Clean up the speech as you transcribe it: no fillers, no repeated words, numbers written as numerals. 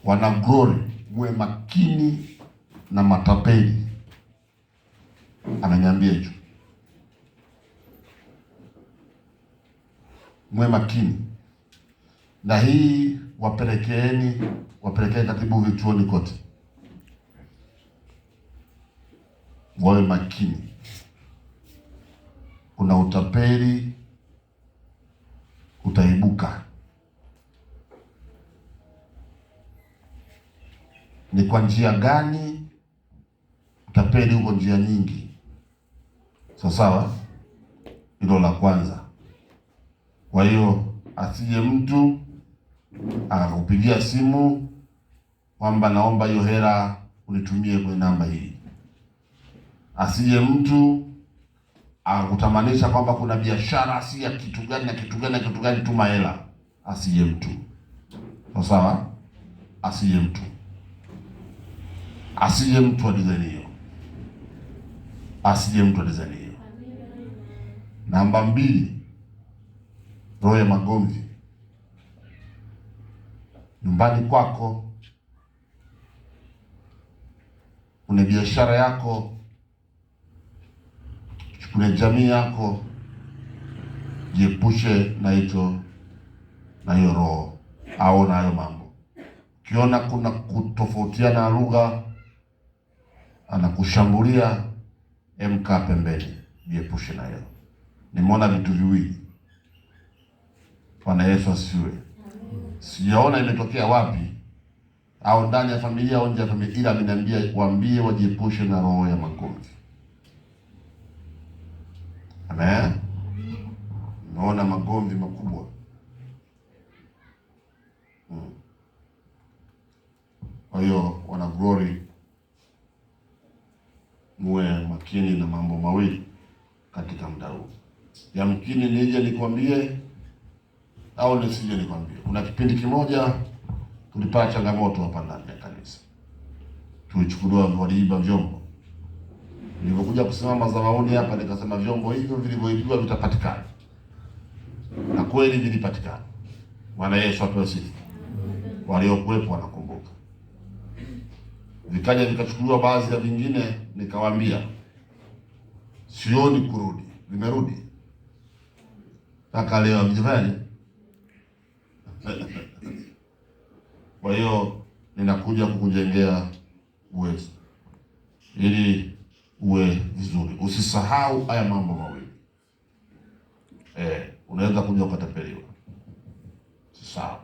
Wana Glory, muwe makini na matapeli. Ananiambia hicho, muwe makini na hii. Wapelekee katibu vituoni kote, wawe makini. Kuna utapeli utaibuka. Ni kwa njia gani? Utapeli huko njia nyingi, sawa. Hilo la kwanza. Kwa hiyo asije mtu akakupigia simu kwamba naomba hiyo hela unitumie kwenye namba hii. Asije mtu akakutamanisha kwamba kuna biashara si ya kitu gani na kitu gani na kitu gani, tuma hela. Asije mtu, sawa. Asije mtu wa design hiyo. Namba 2, roho ya magomvi nyumbani kwako. Una biashara yako, kuna jamii yako, jiepushe na hiyo roho au na hayo mambo. Ukiona kuna kutofautiana lugha, anakushambulia, emka pembeni, jiepushe na hiyo. Nimeona vitu viwili. Bwana Yesu asiwe. Sijaona imetokea wapi au ndani ya familia au nje ya familia, ila ameniambia waambie wajiepushe na roho ya magomvi. Amen. Naona magomvi makubwa. Kwa hiyo wana Glory, muwe makini na mambo mawili katika muda huu. Yamkini nije nikwambie au nisije nikwambie. Kuna kipindi kimoja tulipata changamoto hapa ndani ya kanisa. Tulichukuliwa, waliiba vyombo. Nilipokuja kusimama madhabahuni hapa nikasema vyombo hivyo vilivyoibiwa vitapatikana. Na kweli vilipatikana. Bwana Yesu apewe sifa. Waliokuwepo wanakumbuka. Vikaja vikachukuliwa baadhi ya vingine, nikawaambia sioni kurudi. Vimerudi. Mpaka leo mjifanye. Kwa hiyo ninakuja kukujengea uwezo ili uwe vizuri. Usisahau haya mambo mawili. Unaweza kuja ukatapeliwa. Usisahau.